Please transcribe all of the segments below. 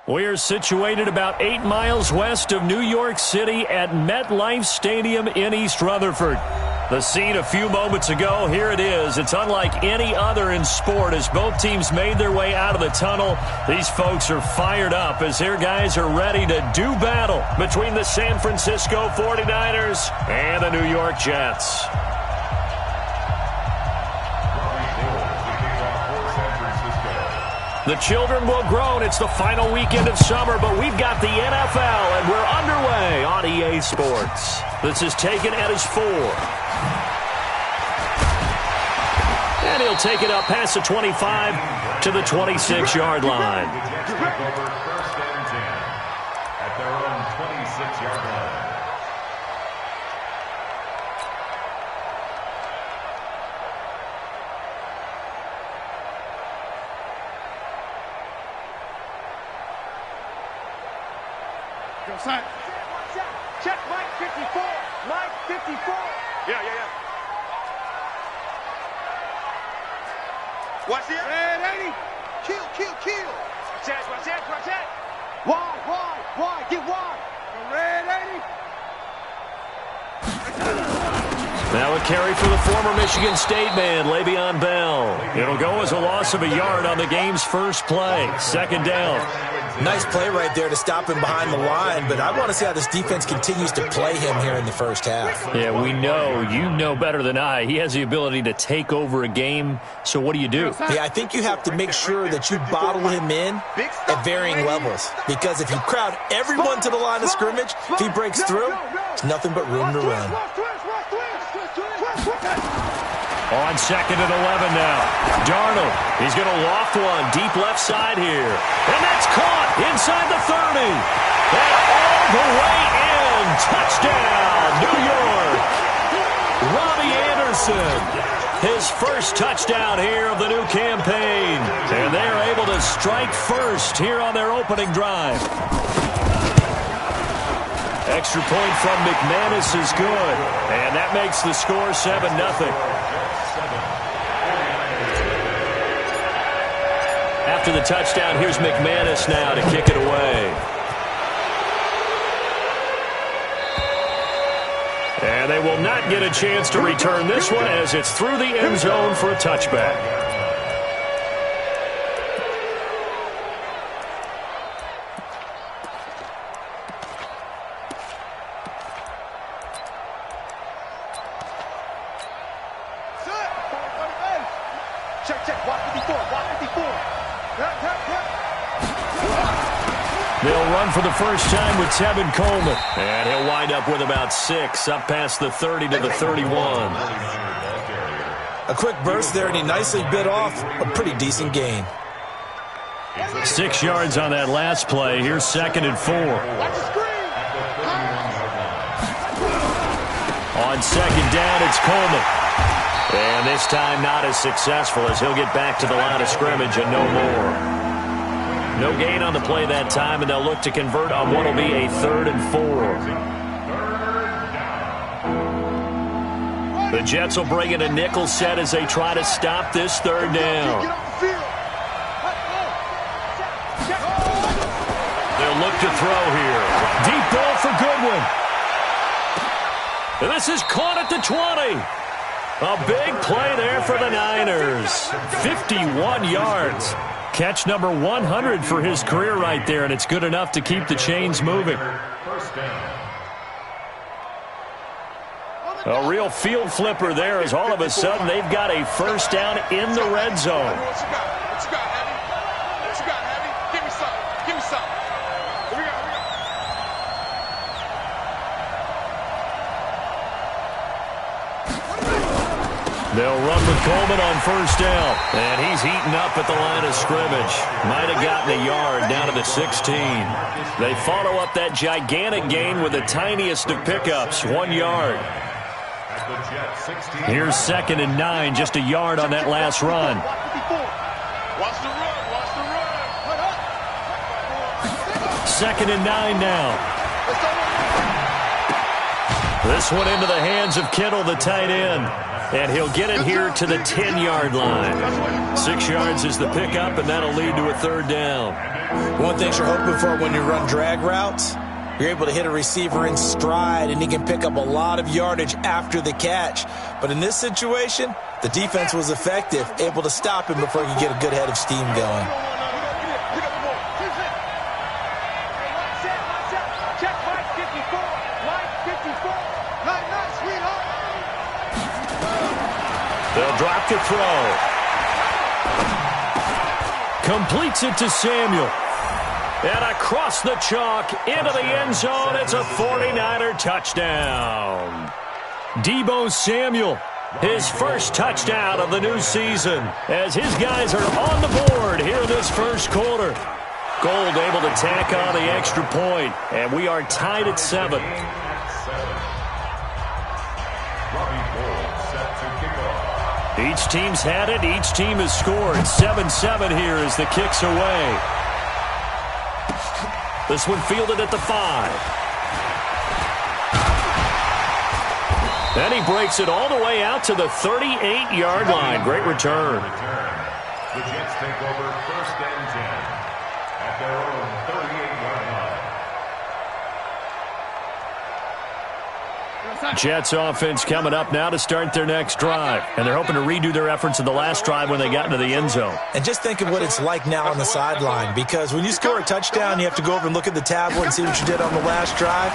We're situated about 8 miles west of New York City at MetLife Stadium in East Rutherford. The scene a few moments ago, here it is. It's unlike any other in sport as both teams made their way out of the tunnel. These folks are fired up as their guys are ready to do battle between the San Francisco 49ers and the New York Jets. The children will groan. It's the final weekend of summer, but we've got the NFL, and we're underway on EA Sports. This is taken at his 4. And he'll take it up past the 25 to the 26-yard line. First and 10 at their own 26-yard line. Go sign. Check Mike 54. Mike 54. Yeah. Watch it. Red 80. Kill. Watch it. Wide. Get wide. Red 80. Now a carry for the former Michigan State man, Le'Veon Bell. It'll go as a loss of a yard on the game's first play. Second down. Nice play right there to stop him behind the line, but I want to see how this defense continues to play him here in the first half. Yeah, we know. You know better than I. He has the ability to take over a game, so what do you do? Yeah, I think you have to make sure that you bottle him in at varying levels, because if you crowd everyone to the line of scrimmage, if he breaks through, there's nothing but room to run. On second and 11 now. Darnold, he's going to loft one deep left side here. And that's caught inside the 30. And all the way in. Touchdown, New York. Robbie Anderson, his first touchdown here of the new campaign. And they are able to strike first here on their opening drive. Extra point from McManus is good. And that makes the score 7-0. After the touchdown, here's McManus now to kick it away. And they will not get a chance to return this one as it's through the end zone for a touchback. Check. Watch 54. They'll run for the first time with Tevin Coleman. And he'll wind up with about 6, up past the 30 to the 31. A quick burst there, and he nicely bit off a pretty decent gain. 6 yards on that last play. Here's second and 4. On second down, it's Coleman. And this time not as successful as he'll get back to the line of scrimmage and no more. No gain on the play that time, and they'll look to convert on what will be a 3rd and 4. The Jets will bring in a nickel set as they try to stop this 3rd down. They'll look to throw here. Deep ball for Goodwin. And this is caught at the 20. A big play there for the Niners. 51 yards. Catch number 100 for his career right there, and it's good enough to keep the chains moving. A real field flipper there as all of a sudden they've got a first down in the red zone. What you got, Heavy? Give me some. Here we go. They'll run with Coleman on first down. And he's heating up at the line of scrimmage. Might have gotten a yard down to the 16. They follow up that gigantic gain with the tiniest of pickups, 1 yard. Here's second and 9, just a yard on that last run. Watch the run. Second and 9 now. This one into the hands of Kittle, the tight end. And he'll get it here to the 10-yard line. 6 yards is the pickup, and that'll lead to a third down. One thing you're hoping for when you run drag routes, you're able to hit a receiver in stride, and he can pick up a lot of yardage after the catch. But in this situation, the defense was effective, able to stop him before he could get a good head of steam going. Check Mike 54. Mike 54. Nice, sweetheart. They'll drop to throw. Completes it to Samuel. And across the chalk, into the end zone, it's a 49er touchdown. Deebo Samuel, his first touchdown of the new season, as his guys are on the board here in this first quarter. Gold able to tack on the extra point, and we are tied at 7. Each team's had it. Each team has scored. 7-7 here as the kick's away. This one fielded at the 5. And he breaks it all the way out to the 38-yard line. Great return. The Jets take over 1st and 10 at their own 38-yard line. Jets offense coming up now to start their next drive. And they're hoping to redo their efforts in the last drive when they got into the end zone. And just think of what it's like now on the sideline, because when you score a touchdown, you have to go over and look at the tablet and see what you did on the last drive.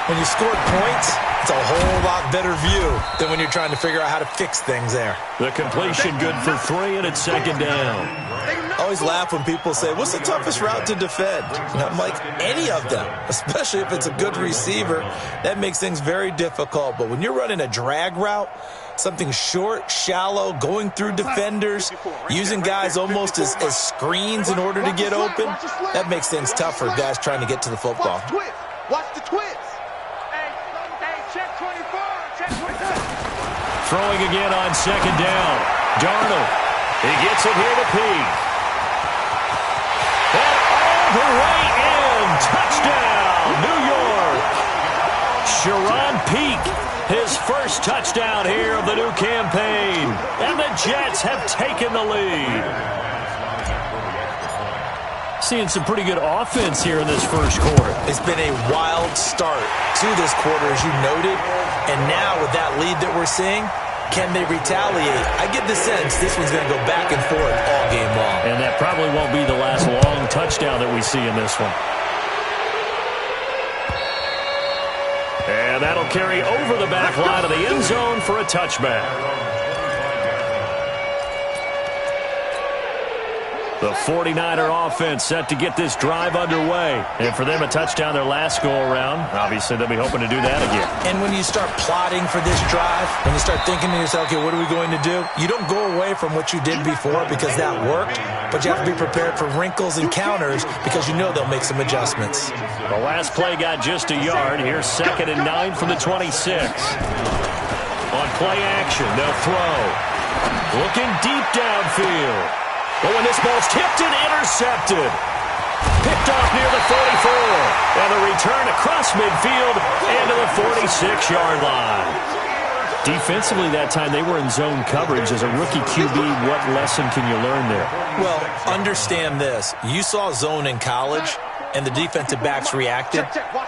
When you scored points, it's a whole lot better view than when you're trying to figure out how to fix things there. The completion good for 3, and it's 2nd down. I always laugh when people say, what's the toughest route to defend? And I'm like, any of them, especially if it's a good receiver. That makes things very difficult. But when you're running a drag route, something short, shallow, going through defenders, using guys almost as screens in order to get open, that makes things tough for guys trying to get to the football. Watch the twist. Hey, check 24. Check 24. Throwing again on 2nd down. Darnold. He gets it here to Peak. And all the way in. Touchdown, New York. Sharon Peak, his first touchdown here of the new campaign. And the Jets have taken the lead. Seeing some pretty good offense here in this first quarter. It's been a wild start to this quarter, as you noted. And now with that lead that we're seeing, can they retaliate? I get the sense this one's going to go back and forth all game long. And that probably won't be the last long touchdown that we see in this one. And that'll carry over the back line of the end zone for a touchback. The 49er offense set to get this drive underway. And for them, a touchdown their last go-around. Obviously, they'll be hoping to do that again. And when you start plotting for this drive, when you start thinking to yourself, okay, what are we going to do? You don't go away from what you did before because that worked, but you have to be prepared for wrinkles and counters because you know they'll make some adjustments. The last play got just a yard. Here's 2nd and 9 from the 26. On play action, they'll throw. Looking deep downfield. But when this ball's tipped and intercepted. Picked off near the 44. And the return across midfield and to the 46-yard line. Defensively that time, they were in zone coverage. As a rookie QB, what lesson can you learn there? Well, understand this. You saw zone in college, and the defensive backs reacted,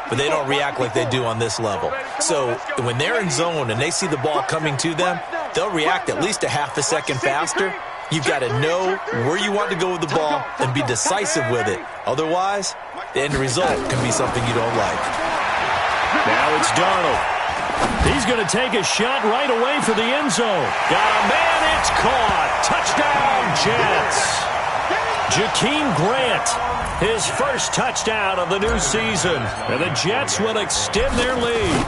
but they don't react like they do on this level. So when they're in zone and they see the ball coming to them, they'll react at least a half a second faster. You've got to know where you want to go with the ball and be decisive with it. Otherwise, the end result can be something you don't like. Now it's Darnold. He's going to take a shot right away for the end zone. Got a man, it's caught. Touchdown, Jets. Jakeem Grant, his first touchdown of the new season. And the Jets will extend their lead.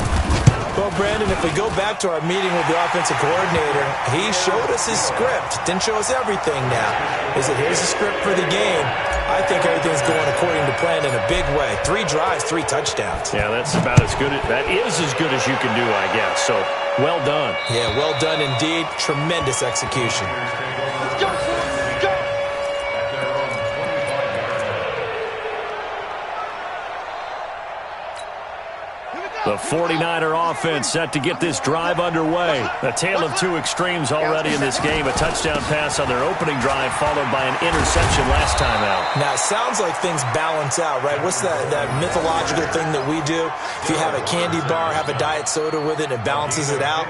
Well, Brandon, if we go back to our meeting with the offensive coordinator, he showed us his script. Didn't show us everything now. He said, here's the script for the game. I think everything's going according to plan in a big way. 3 drives, 3 touchdowns. Yeah, that's about as good. That is as good as you can do, I guess. So, well done. Yeah, well done indeed. Tremendous execution. Here we go. The 49er offense set to get this drive underway. A tale of two extremes already in this game. A touchdown pass on their opening drive followed by an interception last time out. Now, it sounds like things balance out, right? What's that mythological thing that we do? If you have a candy bar, have a diet soda with it, it balances it out.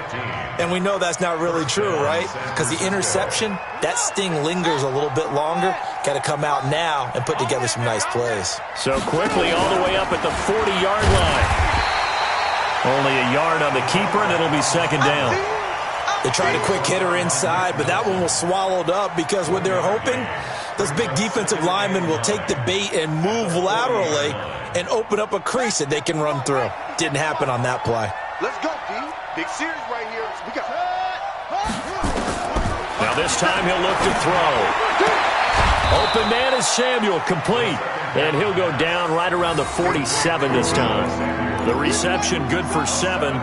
And we know that's not really true, right? Because the interception, that sting lingers a little bit longer. Got to come out now and put together some nice plays. So quickly all the way up at the 40-yard line. Only a yard on the keeper, and it'll be second down. They tried a quick hitter inside, but that one was swallowed up because what they're hoping, those big defensive linemen will take the bait and move laterally and open up a crease that they can run through. Didn't happen on that play. Let's go, D. Big series right here. We got. Now this time he'll look to throw. Open man is Samuel, complete. And he'll go down right around the 47 this time. The reception good for 7.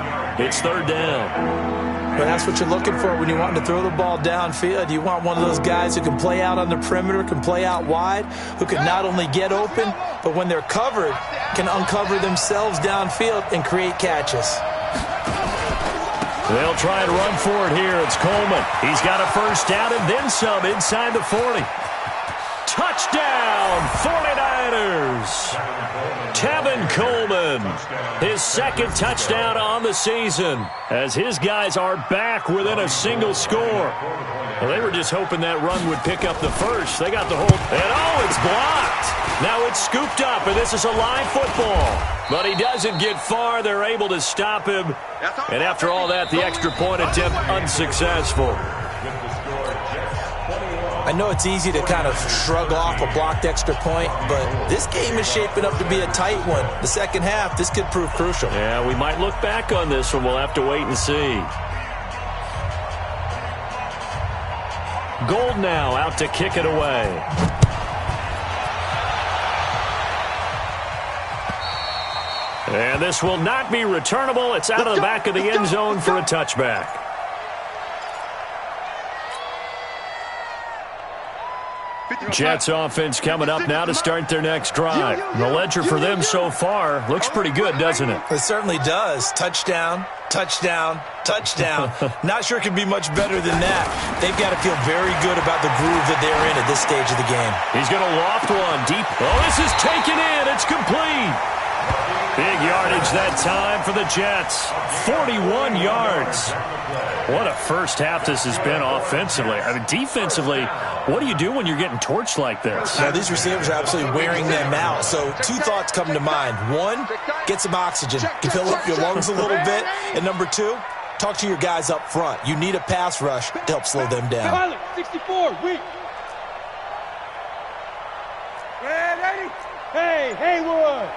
It's third down. But that's what you're looking for when you want to throw the ball downfield. You want one of those guys who can play out on the perimeter, can play out wide, who can not only get open, but when they're covered, can uncover themselves downfield and create catches. They'll try and run for it here. It's Coleman. He's got a first down and then some inside the 40. Touchdown, 49ers. Tevin Coleman, his second touchdown on the season, as his guys are back within a single score. Well, they were just hoping that run would pick up the first. They got the hold, and oh, it's blocked. Now it's scooped up, and this is a live football. But he doesn't get far. They're able to stop him. And after all that, the extra point attempt unsuccessful. I know it's easy to kind of shrug off a blocked extra point, but this game is shaping up to be a tight one. The second half, this could prove crucial. Yeah, we might look back on this one. We'll have to wait and see. Gold now out to kick it away. And this will not be returnable. It's out of the back of the end zone for a touchback. Jets offense coming up now to start their next drive. The ledger for them so far looks pretty good, doesn't it? It certainly does. Touchdown, touchdown, touchdown. Not sure it could be much better than that. They've got to feel very good about the groove that they're in at this stage of the game. He's going to loft one deep. Oh, this is taken in. It's complete. Big yardage that time for the Jets. 41 yards. What a first half this has been offensively. I mean, defensively, what do you do when you're getting torched like this? Now, these receivers are absolutely wearing them out. So, two thoughts come to mind. One, get some oxygen. Fill up your lungs a little bit. And number two, talk to your guys up front. You need a pass rush to help slow them down. 64, weak. Ready? Hey, Haywood.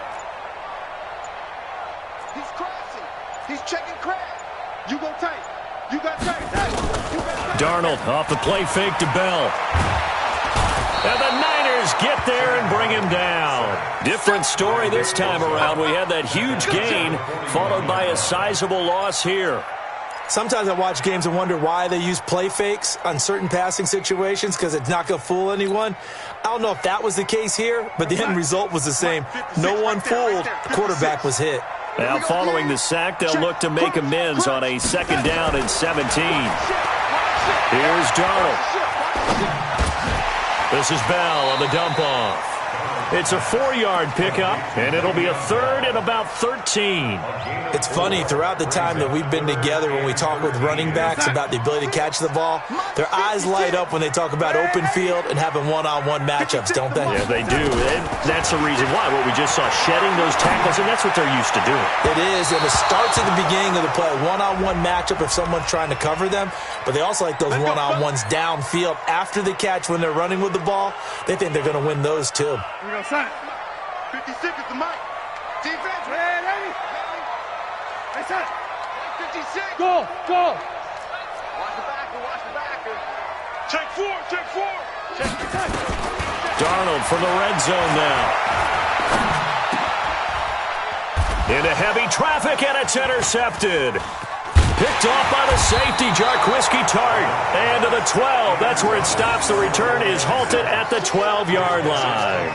He's crashing. He's checking crash. You go tight. You got tight. Darnold off the play fake to Bell. And the Niners get there and bring him down. Different story this time around. We had that huge gain followed by a sizable loss here. Sometimes I watch games and wonder why they use play fakes on certain passing situations because it's not going to fool anyone. I don't know if that was the case here, but the end result was the same. No one fooled. The quarterback was hit. Now, following the sack, they'll look to make amends on a second down and 17. Here's Darnold. This is Bell on the dump-off. It's a 4-yard pickup, and it'll be a third and about 13. It's funny, throughout the time that we've been together when we talk with running backs about the ability to catch the ball, their eyes light up when they talk about open field and having one-on-one matchups, don't they? Yeah, they do. And that's the reason why. What we just saw, shedding those tackles, and that's what they're used to doing. It is, and it starts at the beginning of the play, one-on-one matchup if someone's trying to cover them, but they also like those one-on-ones downfield after the catch when they're running with the ball. They think they're going to win those, too. 56 is the mic. Defense, ready? Hey, son. 56. Go. Watch the backer. Check four. Darnold from the red zone now. Into heavy traffic, and it's intercepted. Picked off by the safety, Jarquiski Tart. And to the 12. That's where it stops. The return is halted at the 12-yard line.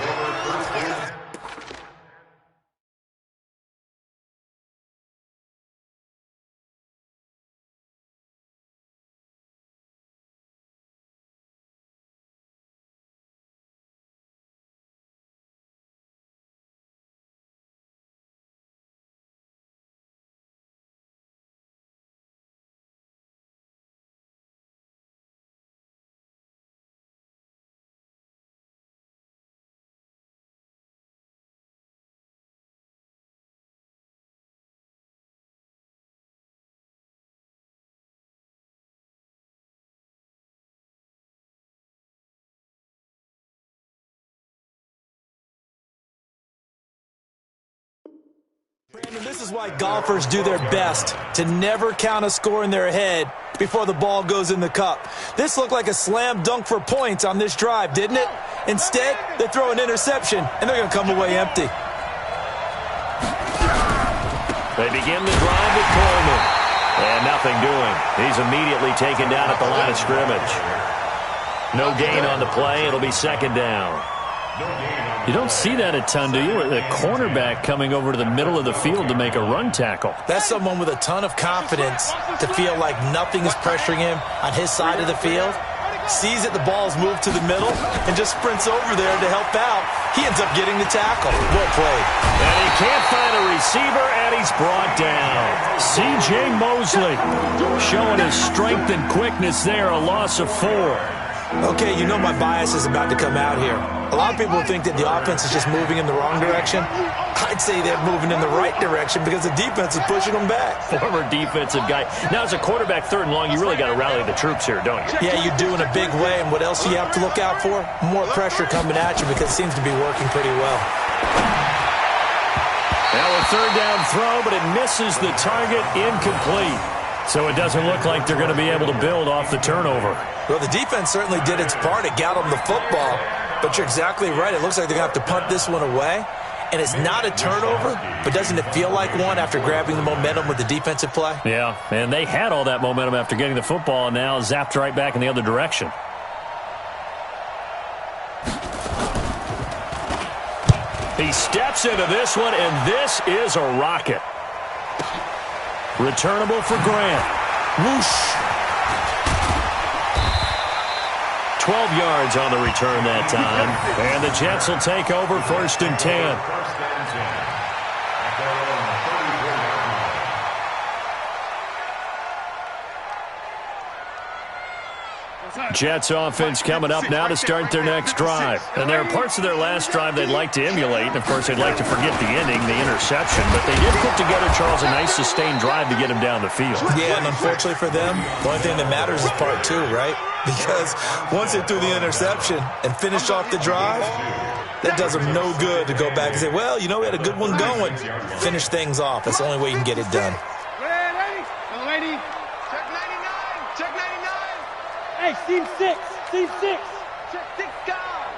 Brandon, this is why golfers do their best to never count a score in their head before the ball goes in the cup. This looked like a slam dunk for points on this drive, didn't it? Instead, they throw an interception, and they're going to come away empty. They begin the drive with Coleman. And nothing doing. He's immediately taken down at the line of scrimmage. No gain on the play. It'll be second down. You don't see that a ton, do you? The cornerback coming over to the middle of the field to make a run tackle. That's someone with a ton of confidence to feel like nothing is pressuring him on his side of the field. Sees that the ball's moved to the middle and just sprints over there to help out. He ends up getting the tackle. Well played. And he can't find a receiver, and he's brought down. C.J. Mosley showing his strength and quickness there, a loss of 4. Okay, you know my bias is about to come out here. A lot of people think that the offense is just moving in the wrong direction. I'd say they're moving in the right direction because the defense is pushing them back. Former defensive guy. Now, as a quarterback, third and long, you really got to rally the troops here, don't you? Yeah, you do in a big way. And what else do you have to look out for? More pressure coming at you because it seems to be working pretty well. Now a third down throw, but it misses the target, incomplete. So it doesn't look like they're going to be able to build off the turnover. Well, the defense certainly did its part. It got them the football. But you're exactly right. It looks like they're going to have to punt this one away. And it's not a turnover, but doesn't it feel like one after grabbing the momentum with the defensive play? Yeah, and they had all that momentum after getting the football and now zapped right back in the other direction. He steps into this one, and this is a rocket. Returnable for Grant. Whoosh. 12 yards on the return that time. And the Jets will take over 1st and 10. Jets offense coming up now to start their next drive. And there are parts of their last drive they'd like to emulate. And, of course, they'd like to forget the ending, the interception. But they did put together, Charles, a nice sustained drive to get him down the field. Yeah, and unfortunately for them, the only thing that matters is part 2, right? Because once they threw the interception and finished off the drive, that does them no good to go back and say, well, you know, we had a good one going. Finish things off. That's the only way you can get it done. Lady. Check 99. Check 99. Hey, seam 6. Seam 6. Check 6 guard.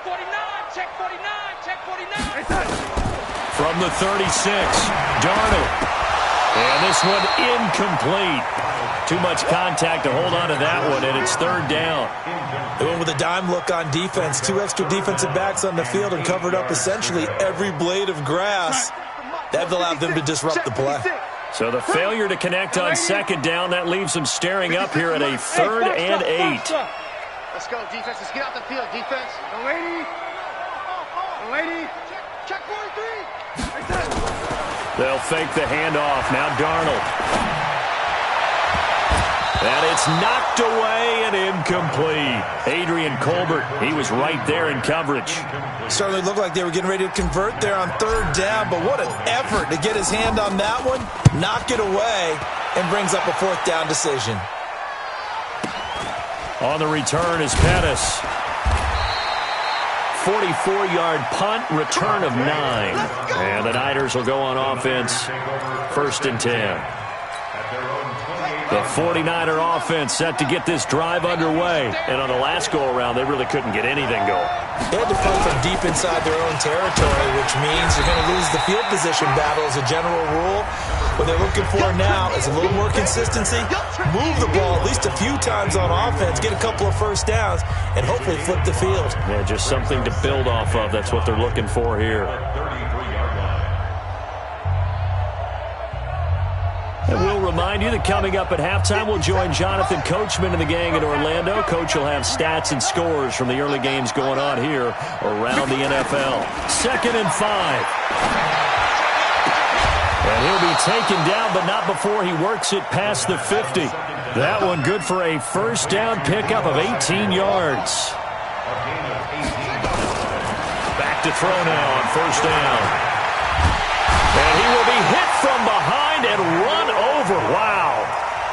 49. Check 49. Check 49. From the 36, Darnold. And this one incomplete. Too much contact to hold on to that one, and it's third down. They went with a dime look on defense. 2 extra defensive backs on the field and covered up essentially every blade of grass. That allowed them to disrupt the play. So the failure to connect on second down, that leaves them staring up here at a 3rd and 8. Let's go, defense. Let's get out the field, defense. The lady. Check 43. They'll fake the handoff. Now Darnold. And it's knocked away and incomplete. Adrian Colbert, he was right there in coverage. Certainly looked like they were getting ready to convert there on 3rd down, but what an effort to get his hand on that one, knock it away, and brings up a 4th down decision. On the return is Pettis. 44-yard punt, return of 9. And the Niners will go on offense, 1st and 10. The 49er offense set to get this drive underway. And on the last go-around, they really couldn't get anything going. They had to punt from deep inside their own territory, which means they're going to lose the field position battle as a general rule. What they're looking for now is a little more consistency, move the ball at least a few times on offense, get a couple of first downs, and hopefully flip the field. Yeah, just something to build off of. That's what they're looking for here. And we'll remind you that coming up at halftime, we'll join Jonathan Coachman and the gang in Orlando. Coach will have stats and scores from the early games going on here around the NFL. 2nd and 5. And he'll be taken down, but not before he works it past the 50. That one good for a first down pickup of 18 yards. Back to throw now on first down. And he will be hit from behind and run over. Wow.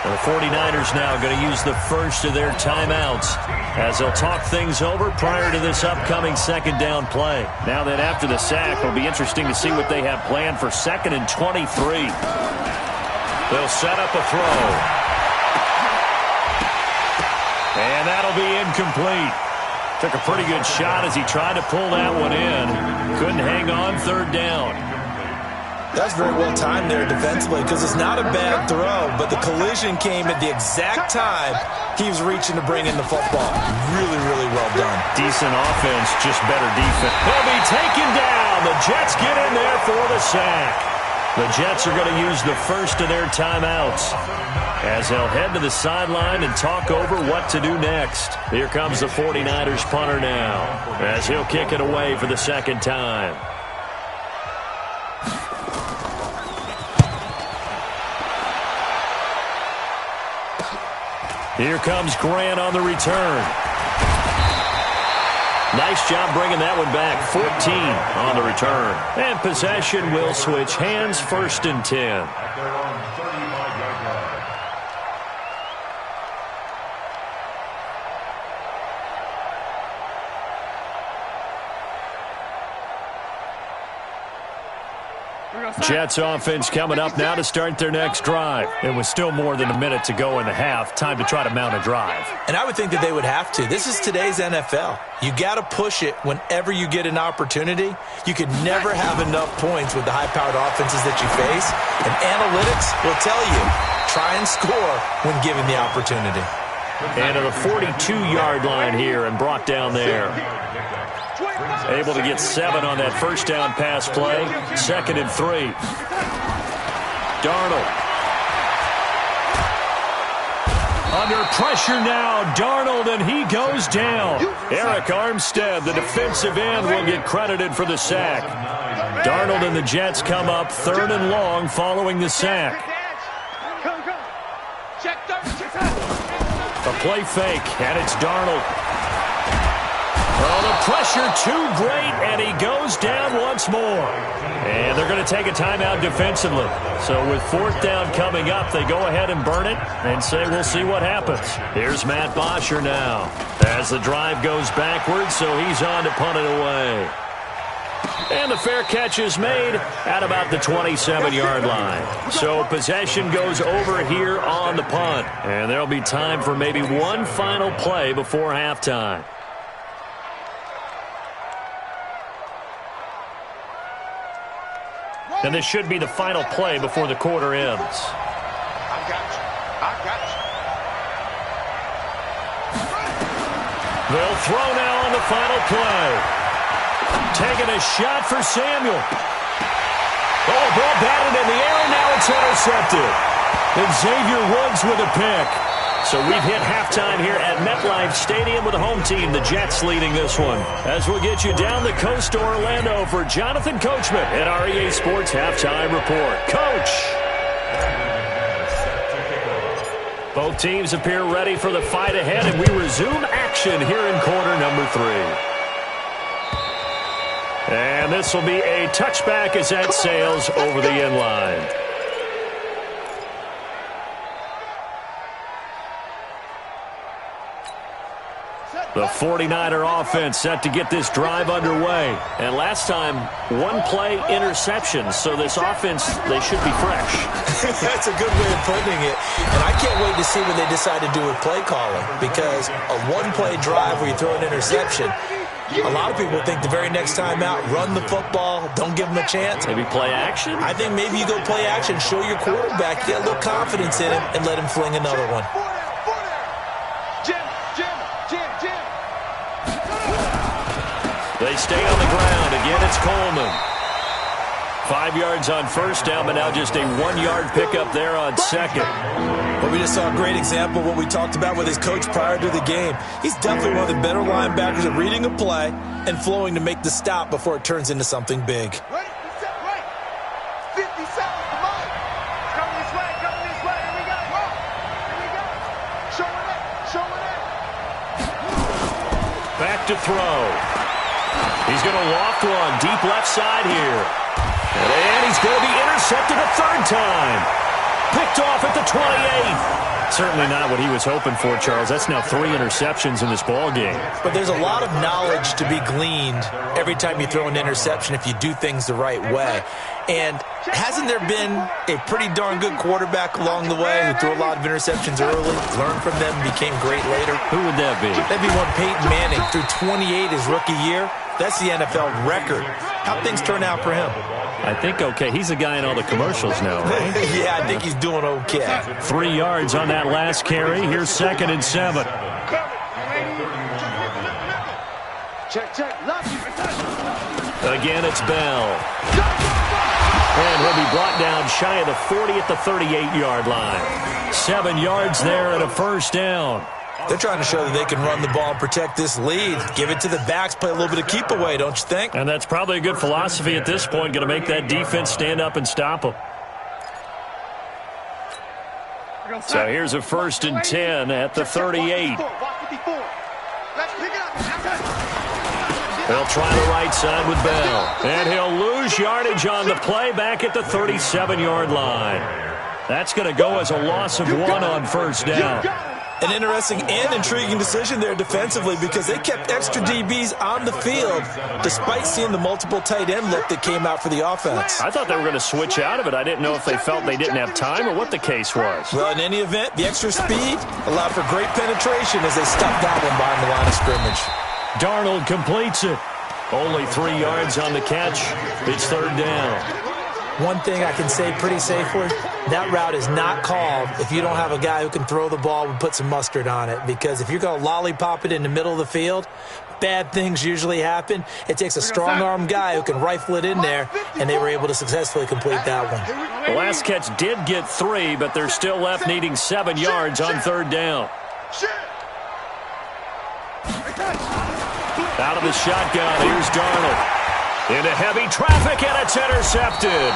And the 49ers now going to use the first of their timeouts as they'll talk things over prior to this upcoming second down play. Now that after the sack, it'll be interesting to see what they have planned for 2nd and 23. They'll set up a throw. And that'll be incomplete. Took a pretty good shot as he tried to pull that one in. Couldn't hang on 3rd down. That's very well timed there defensively because it's not a bad throw, but the collision came at the exact time he was reaching to bring in the football. Really, really well done. Decent offense, just better defense. They'll be taken down. The Jets get in there for the sack. The Jets are going to use the first of their timeouts as they'll head to the sideline and talk over what to do next. Here comes the 49ers punter now as he'll kick it away for the 2nd time. Here comes Grant on the return. Nice job bringing that one back. 14 on the return. And possession will switch hands, 1st and 10. At their own 35-yard line. Jets offense coming up now to start their next drive. It was still more than a minute to go in the half. Time to try to mount a drive. And I would think that they would have to. This is today's NFL. You got to push it whenever you get an opportunity. You could never have enough points with the high-powered offenses that you face. And analytics will tell you, try and score when given the opportunity. And to the 42-yard line here and brought down there. Able to get 7 on that 1st down pass play. 2nd and 3. Darnold. Under pressure now, Darnold, and he goes down. Eric Armstead, the defensive end, will get credited for the sack. Darnold and the Jets come up 3rd and long following the sack. A play fake, and it's Darnold. Oh, the pressure too great, and he goes down once more. And they're going to take a timeout defensively. So with 4th down coming up, they go ahead and burn it and say we'll see what happens. Here's Matt Bosher now as the drive goes backwards, so he's on to punt it away. And the fair catch is made at about the 27-yard line. So possession goes over here on the punt. And there'll be time for maybe one final play before halftime. And this should be the final play before the quarter ends. I got you. They'll throw now on the final play. Taking a shot for Samuel. Oh, ball batted in the air, and now it's intercepted. And Xavier Woods with a pick. So we've hit halftime here at MetLife Stadium with the home team, the Jets, leading this one. As we'll get you down the coast to Orlando for Jonathan Coachman at our EA Sports Halftime Report. Coach! Both teams appear ready for the fight ahead, and we resume action here in quarter number 3. And this will be a touchback as that sails over the end line. The 49er offense set to get this drive underway. And last time, 1 play interception. So this offense, they should be fresh. That's a good way of putting it. And I can't wait to see what they decide to do with play calling. Because a 1-play drive where you throw an interception, a lot of people think the very next time out, run the football, don't give them a chance. Maybe play action? I think maybe you go play action, show your quarterback, get a little confidence in him, and let him fling another one. They stay on the ground. Again, it's Coleman. 5 yards on 1st down, but now just a 1-yard pickup there on 2nd. Well, we just saw a great example of what we talked about with his coach prior to the game. He's definitely one of the better linebackers at reading a play and flowing to make the stop before it turns into something big. Ready? Set, right. 50 seconds, come on. Coming this way, Here we go. Show it up. Back to throw. He's going to loft one deep left side here. And he's going to be intercepted a 3rd time. Picked off at the 28. Certainly not what he was hoping for, Charles. That's now 3 interceptions in this ball game. But there's a lot of knowledge to be gleaned every time you throw an interception if you do things the right way. And hasn't there been a pretty darn good quarterback along the way who threw a lot of interceptions early, learned from them, became great later? Who would that be? That'd be one Peyton Manning. Threw 28 his rookie year. That's the NFL record. How'd things turn out for him? I think okay. He's the guy in all the commercials now, right? Yeah, I think he's doing okay. 3 yards on that last carry. Here's 2nd and 7. Check. Again, it's Bell. And he'll be brought down shy of the 40 at the 38-yard line. 7 yards there and a first down. They're trying to show that they can run the ball and protect this lead. Give it to the backs, play a little bit of keep away, don't you think? And that's probably a good philosophy at this point, going to make that defense stand up and stop them. So here's a 1st and 10 at the 38. They'll try the right side with Bell. And he'll lose yardage on the play back at the 37-yard line. That's going to go as a loss of 1 on first down. An interesting and intriguing decision there defensively because they kept extra DBs on the field despite seeing the multiple tight end look that came out for the offense. I thought they were going to switch out of it. I didn't know if they felt they didn't have time or what the case was. Well, in any event, the extra speed allowed for great penetration as they stuffed that one behind the line of scrimmage. Darnold completes it. Only 3 yards on the catch. It's 3rd down. One thing I can say pretty safely, that route is not called if you don't have a guy who can throw the ball and put some mustard on it. Because if you're going to lollipop it in the middle of the field, bad things usually happen. It takes a strong-arm guy who can rifle it in there, and they were able to successfully complete that one. The last catch did get 3, but they're still left needing 7 yards on 3rd down. Out of the shotgun, here's Darnold. Into heavy traffic, and it's intercepted.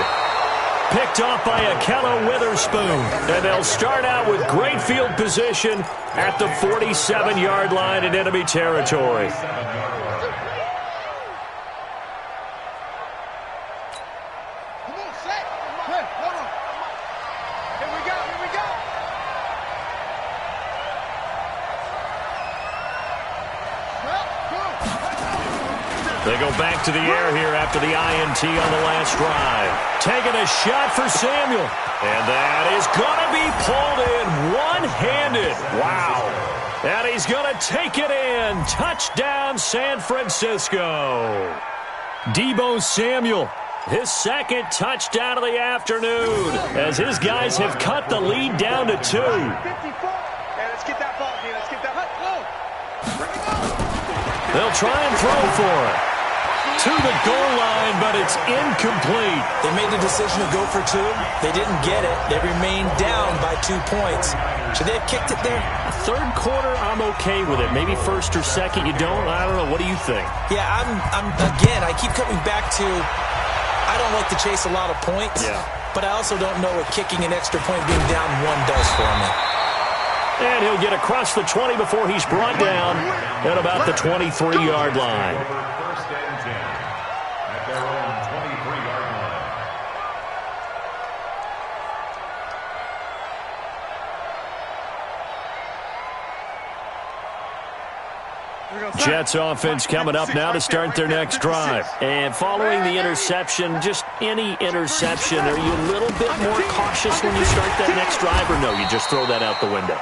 Picked off by Akello Witherspoon. And they'll start out with great field position at the 47-yard line in enemy territory. They go back to the air here after the INT on the last drive. Taking a shot for Samuel. And that is going to be pulled in one-handed. Wow. And he's going to take it in. Touchdown, San Francisco. Deebo Samuel, his 2nd touchdown of the afternoon, as his guys have cut the lead down to 2. Let's get that ball, D. Let's get that ball. They'll try and throw for it. To the goal line, but it's incomplete. They made the decision to go for 2. They didn't get it. They remained down by 2 points. Should they have kicked it there? 3rd quarter, I'm okay with it. Maybe 1st or 2nd, you don't. I don't know. What do you think? Yeah, again, I keep coming back to I don't like to chase a lot of points. Yeah. But I also don't know what kicking an extra point being down 1 does for me. And he'll get across the 20 before he's brought down at about the 23-yard line. First and 10 at their own 23-yard line. Jets offense coming up now to start their next drive. And following the interception, just any interception, are you a little bit more cautious when you start that next drive, or no, you just throw that out the window?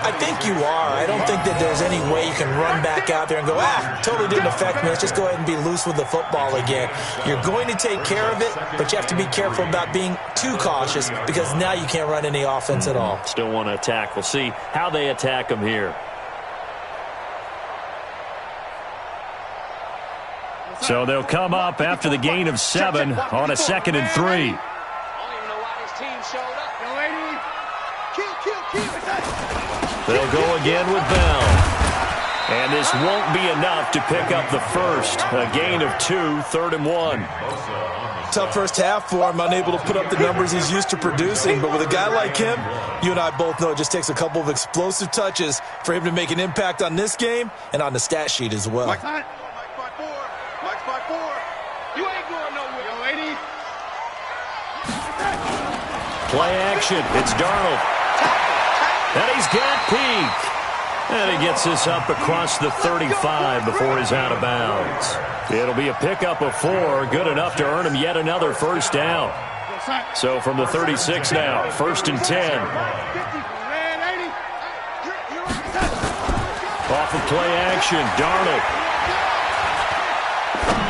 I think you are. I don't think that there's any way you can run back out there and go, totally didn't affect me. Let's just go ahead and be loose with the football again. You're going to take care of it, but you have to be careful about being too cautious because now you can't run any offense at all. Still want to attack. We'll see how they attack them here. So they'll come up after the gain of 7 on a 2nd and 3. I don't even know why this team showed up. Yo, lady. Kill. They'll go again with Bell. And this won't be enough to pick up the first. A gain of 2, 3rd and 1. Tough first half for him, unable to put up the numbers he's used to producing. But with a guy like him, you and I both know it just takes a couple of explosive touches for him to make an impact on this game and on the stat sheet as well. Mike's 5'4". You ain't going nowhere. Yo, lady. Play action. It's Darnold. And he's got Peak. And he gets this up across the 35 before he's out of bounds. It'll be a pickup of 4, good enough to earn him yet another first down. So from the 36 now, 1st and 10. Off of play action, Darnold.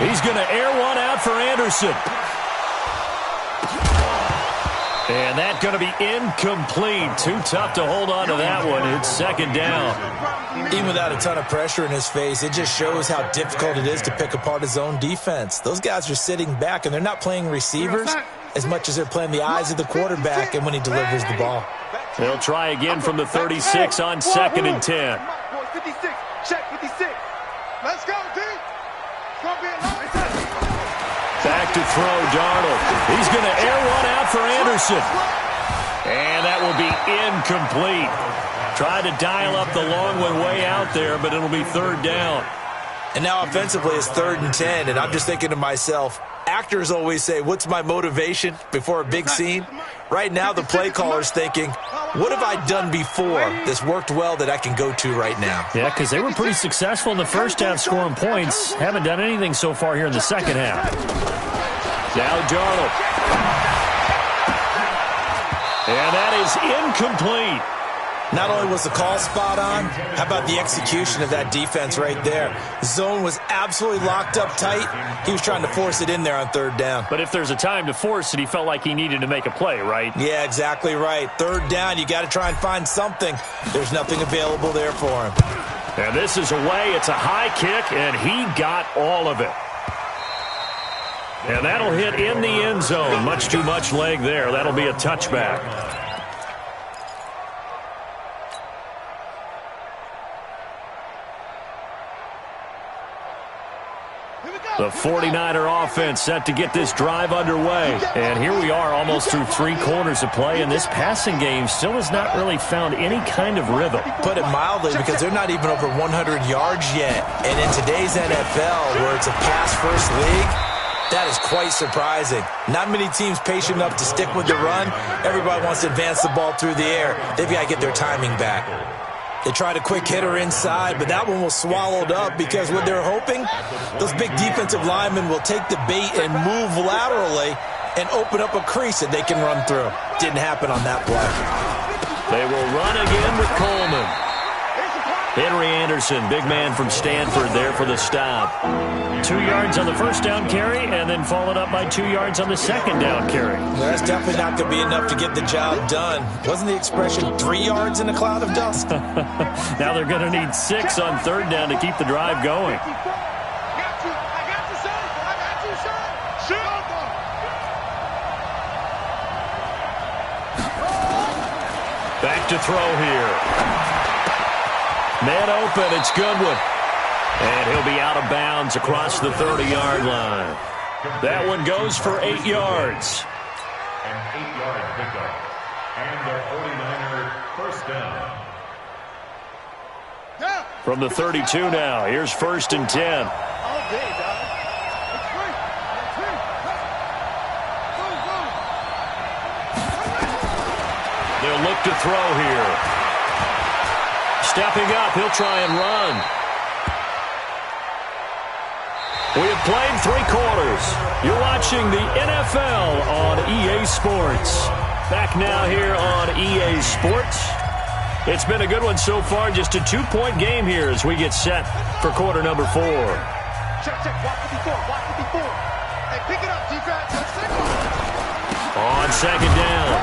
He's going to air one out for Anderson. And that's going to be incomplete. Too tough to hold on to that one. It's 2nd down. Even without a ton of pressure in his face, it just shows how difficult it is to pick apart his own defense. Those guys are sitting back, and they're not playing receivers as much as they're playing the eyes of the quarterback and when he delivers the ball. They'll try again from the 36 on 2nd and 10. 56, check 56. Let's go, D. It's going to be a long time. Back to throw, Darnold. He's going to air one out for Anderson. And that will be incomplete. Tried to dial up the long one way out there, but it'll be 3rd down. And now offensively it's 3rd and 10, and I'm just thinking to myself, actors always say, what's my motivation before a big scene? Right now the play caller's thinking, what have I done before that's worked well that I can go to right now? Yeah, because they were pretty successful in the first half scoring points. Haven't done anything so far here in the second half. Now Darnold. And that is incomplete. Not only was the call spot on, how about the execution of that defense right there? Zone was absolutely locked up tight. He was trying to force it in there on 3rd down. But if there's a time to force it, he felt like he needed to make a play, right? Yeah, exactly right. 3rd down, you got to try and find something. There's nothing available there for him. And this is away. It's a high kick, and he got all of it. And that'll hit in the end zone. Much too much leg there. That'll be a touchback. The 49er offense set to get this drive underway. And here we are almost through 3 quarters of play, and this passing game still has not really found any kind of rhythm. Put it mildly, because they're not even over 100 yards yet. And in today's NFL, where it's a pass-first league, that is quite surprising. Not many teams patient enough to stick with the run. Everybody wants to advance the ball through the air. They've got to get their timing back. They tried a quick hitter inside, but that one was swallowed up because what they're hoping, those big defensive linemen will take the bait and move laterally and open up a crease that they can run through. Didn't happen on that play. They will run again with Coleman. Henry Anderson, big man from Stanford there for the stop. 2 yards on the first down carry, and then followed up by 2 yards on the second down carry. That's definitely not going to be enough to get the job done. Wasn't the expression 3 yards in a cloud of dust? Now they're going to need 6 on 3rd down to keep the drive going. Back to throw here. Man open, it's Goodwin. And he'll be out of bounds across the 30-yard line. That one goes for 8 yards. An 8-yard pickup. And the 49er first down. From the 32 now, here's 1st and 10. They'll look to throw here. Stepping up, he'll try and run. We have played 3 quarters. You're watching the NFL on EA Sports. Back now here on EA Sports. It's been a good one so far. Just a 2-point game here as we get set for quarter number 4. Check, watch 54, watch 54. Hey, pick it up, defense. On 2nd down,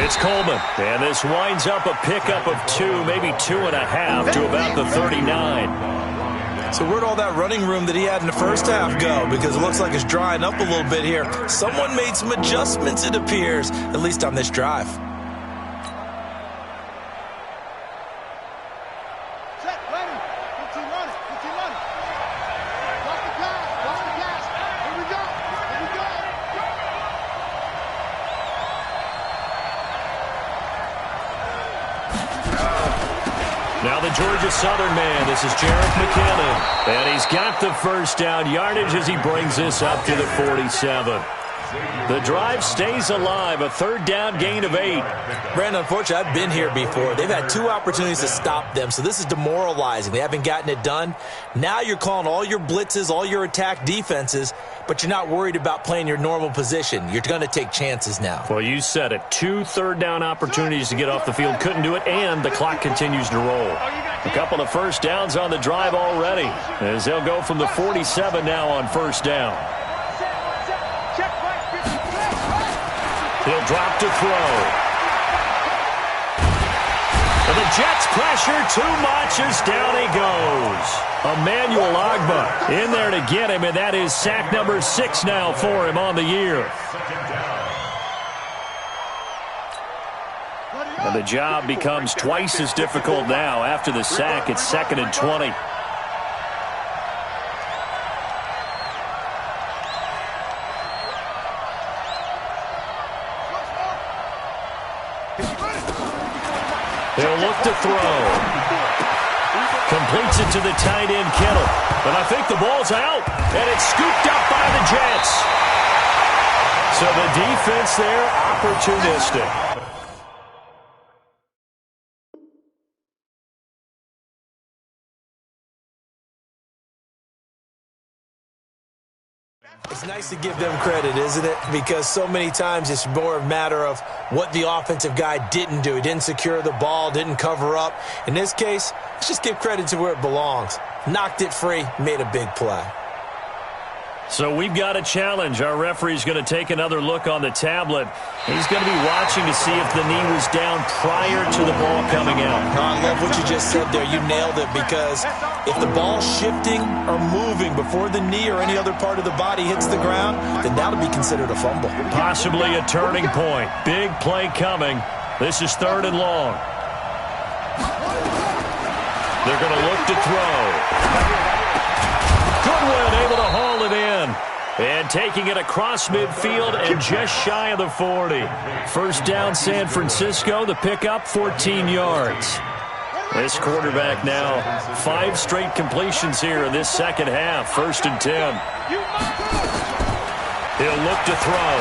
it's Coleman. And this winds up a pickup of 2, maybe 2.5 to about the 39. So where'd all that running room that he had in the first half go? Because it looks like it's drying up a little bit here. Someone made some adjustments, it appears, at least on this drive. Set, ready. 15 running. Watch the pass. Here we go. Now the Georgia Southern man, this is Jerick McKinnon. And he's got the first down yardage as he brings this up to the 47. The drive stays alive, a third down gain of 8. Brandon, unfortunately, I've been here before. They've had 2 opportunities to stop them, so this is demoralizing. They haven't gotten it done. Now you're calling all your blitzes, all your attack defenses, but you're not worried about playing your normal position. You're going to take chances now. Well, you said it. 2 third-down opportunities to get off the field. Couldn't do it, and the clock continues to roll. A couple of first downs on the drive already, as they'll go from the 47 now on first down. He'll drop to throw. And the Jets pressure too much as down he goes. Emmanuel Ogbah in there to get him, and that is sack number 6 now for him on the year. And the job becomes twice as difficult now. After the sack, it's 2nd and 20. He'll look to throw. Completes it to the tight end, Kittle. But I think the ball's out, and it's scooped up by the Jets. So the defense there, opportunistic. It's nice to give them credit, isn't it? Because so many times it's more a matter of what the offensive guy didn't do. He didn't secure the ball, didn't cover up. In this case, let's just give credit to where it belongs. Knocked it free, made a big play. So we've got a challenge. Our referee's going to take another look on the tablet. He's going to be watching to see if the knee was down prior to the ball coming out. I love what you just said there. You nailed it, because if the ball's shifting or moving before the knee or any other part of the body hits the ground, then that'll be considered a fumble. Possibly a turning point. Big play coming. This is 3rd and long. They're going to look to throw. Goodwin able to haul it in. And taking it across midfield and just shy of the 40. First down, San Francisco. The pickup, 14 yards. This quarterback now, 5 straight completions here in this second half. 1st and 10. He'll look to throw.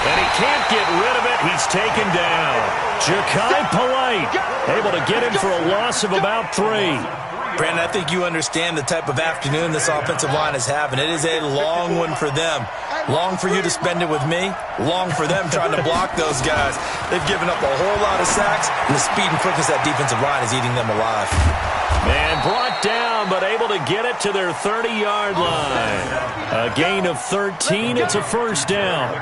And he can't get rid of it. He's taken down. Ja'Kai Polite able to get him for a loss of about 3. Brandon, I think you understand the type of afternoon this offensive line is having. It is a long one for them. Long for you to spend it with me. Long for them trying to block those guys. They've given up a whole lot of sacks, and the speed and quickness of that defensive line is eating them alive. And brought down, but able to get it to their 30-yard line. A gain of 13. It's a first down.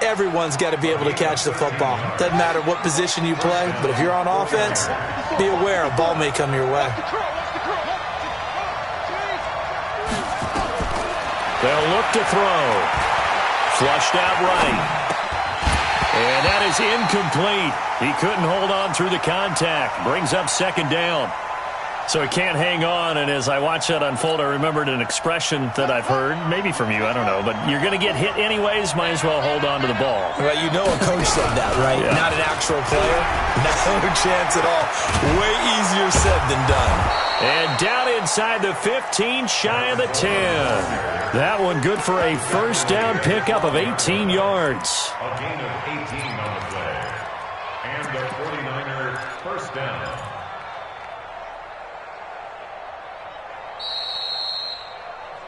Everyone's got to be able to catch the football. Doesn't matter what position you play, but if you're on offense, be aware a ball may come your way. They'll look to throw. Flushed out right. And that is incomplete. He couldn't hold on through the contact. Brings up 2nd down. So he can't hang on, and as I watch that unfold, I remembered an expression that I've heard, maybe from you, I don't know, but you're going to get hit anyways, might as well hold on to the ball. Well, you know a coach said that, right? Yeah. Not an actual player. No chance at all. Way easier said than done. And down inside the 15, shy of the 10. That one good for a first down pickup of 18 yards. A gain of 18 on the play. And the 49ers first down.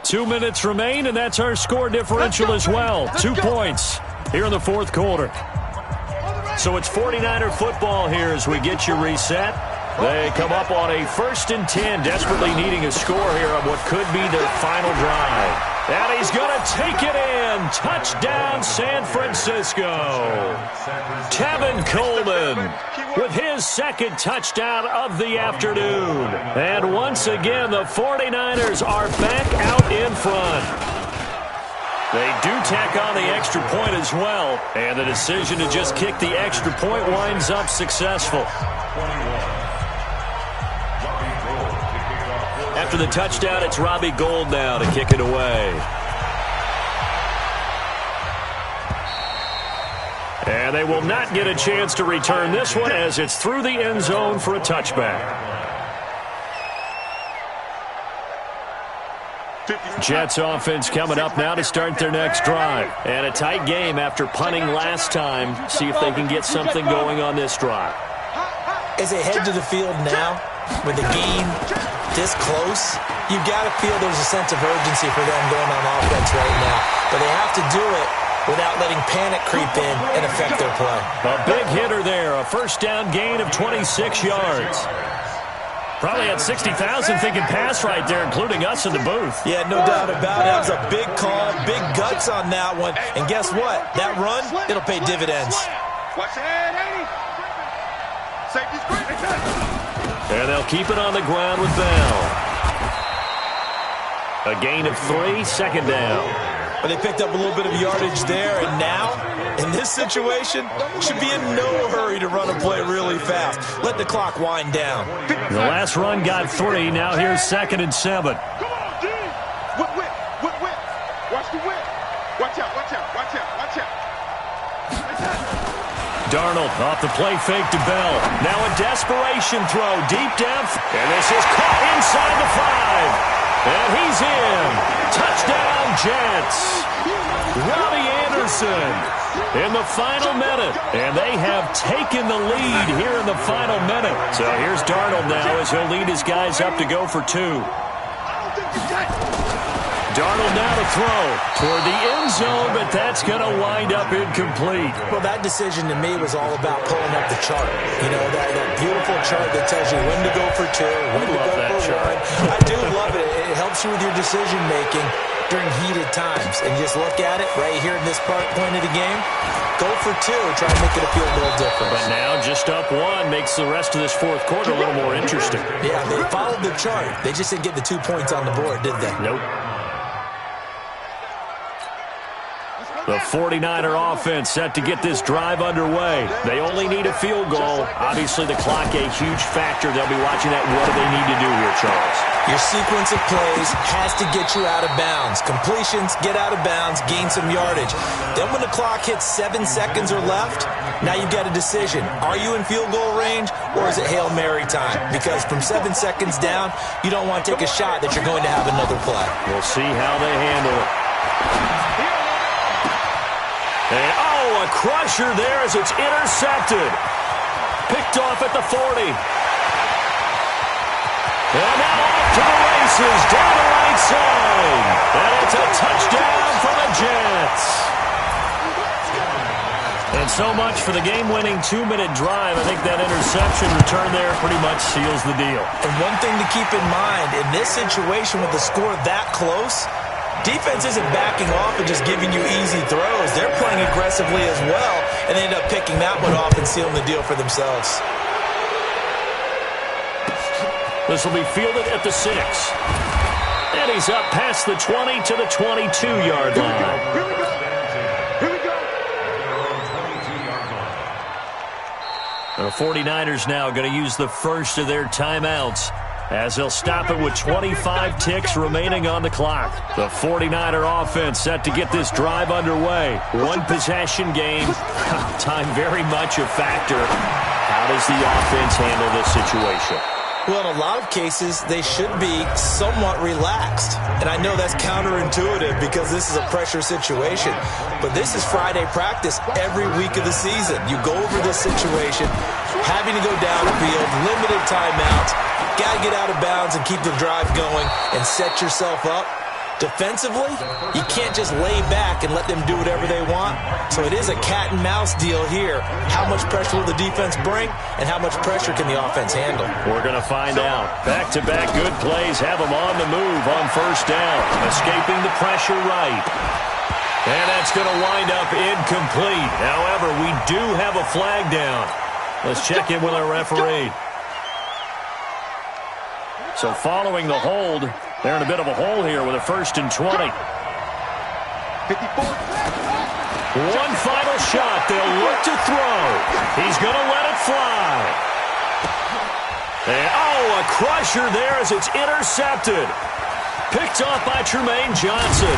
Two minutes remain, and that's our score differential as well. 2 points here in the 4th quarter. So it's 49er football here as we get you reset. They come up on a 1st and 10, desperately needing a score here on what could be their final drive. And he's going to take it in. Touchdown, San Francisco. Tevin Coleman with his 2nd touchdown of the afternoon. And once again, the 49ers are back out in front. They do tack on the extra point as well. And the decision to just kick the extra point winds up successful. After the touchdown, it's Robbie Gould now to kick it away. And they will not get a chance to return this one as it's through the end zone for a touchback. Jets offense coming up now to start their next drive. And a tight game after punting last time. See if they can get something going on this drive. As they head to the field now, with the game this close, you've got to feel there's a sense of urgency for them going on offense right now. But they have to do it without letting panic creep in and affect their play. A big hitter there, a first down gain of 26 yards. Probably had 60,000 thinking pass right there, including us in the booth. Yeah, no doubt about it. That was a big call, big guts on that one. And guess what? That run, it'll pay dividends. Watch your head, Andy. Safety's great. And they'll keep it on the ground with Bell. A gain of 3, second down. But they picked up a little bit of yardage there, and now, in this situation, should be in no hurry to run a play really fast. Let the clock wind down. The last run got 3. Now here's 2nd and 7. Come on, D. Whip. Watch the whip. Watch out. Darnold off the play fake to Bell. Now a desperation throw deep down. And this is caught inside the 5. And he's in. Touchdown, Jets. Robbie Anderson in the final minute. And they have taken the lead here in the final minute. So here's Darnold now as he'll lead his guys up to go for 2. Darnold now to throw toward the end zone, but that's going to wind up incomplete. Well, that decision to me was all about pulling up the chart. You know, that beautiful chart that tells you when to go for 2, when to go for 1. I do love it. It helps you with your decision-making during heated times. And just look at it right here in this point of the game. Go for 2, try to make it feel a little different. But now just up 1 makes the rest of this fourth quarter a little more interesting. Yeah, they followed the chart. They just didn't get the 2 points on the board, did they? Nope. The 49er offense set to get this drive underway. They only need a field goal. Obviously, the clock a huge factor. They'll be watching that. What do they need to do here, Charles? Your sequence of plays has to get you out of bounds. Completions, get out of bounds, gain some yardage. Then when the clock hits 7 seconds or left, now you've got a decision. Are you in field goal range, or is it Hail Mary time? Because from 7 seconds down, you don't want to take a shot that you're going to have another play. We'll see how they handle it. And, a crusher there as it's intercepted. Picked off at the 40. And now off to the races, down the right side. And it's a touchdown for the Jets. And so much for the game-winning 2-minute drive. I think that interception return there pretty much seals the deal. And one thing to keep in mind, in this situation with the score that close, defense isn't backing off and just giving you easy throws. They're playing aggressively as well, and they end up picking that one off and sealing the deal for themselves. This will be fielded at the 6. And he's up past the 20 to the 22-yard line. Here we go. The 49ers now going to use the first of their timeouts, as they'll stop it with 25 ticks remaining on the clock. The 49er offense set to get this drive underway. 1 possession game. Time very much a factor. How does the offense handle this situation? Well, in a lot of cases, they should be somewhat relaxed. And I know that's counterintuitive because this is a pressure situation. But this is Friday practice every week of the season. You go over this situation, having to go downfield, limited timeouts, got to get out of bounds and keep the drive going and set yourself up. Defensively, you can't just lay back and let them do whatever they want. So it is a cat and mouse deal here. How much pressure will the defense bring, and how much pressure can the offense handle? We're going to find out. Back-to-back good plays have them on the move on first down. Escaping the pressure right. And that's going to wind up incomplete. However, we do have a flag down. Let's check in with our referee. So following the hold, they're in a bit of a hole here with a 1st and 20. 54. One final shot. They'll look to throw. He's going to let it fly. And, a crusher there as it's intercepted. Picked off by Tremaine Johnson.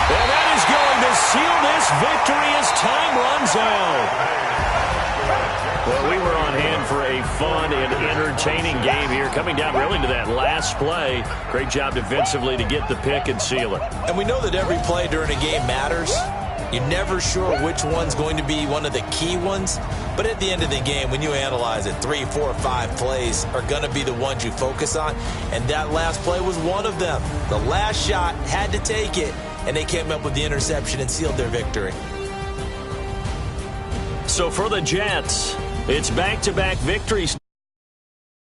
And that is going to seal this victory as time runs out. Well, we were on hand for a fun and entertaining entertaining game here, coming down really to that last play. Great job defensively to get the pick and seal it. And we know that every play during a game matters. You're never sure which one's going to be one of the key ones. But at the end of the game, when you analyze it, 3, 4, 5 plays are going to be the ones you focus on. And that last play was one of them. The last shot had to take it, and they came up with the interception and sealed their victory. So for the Jets, it's back-to-back victories.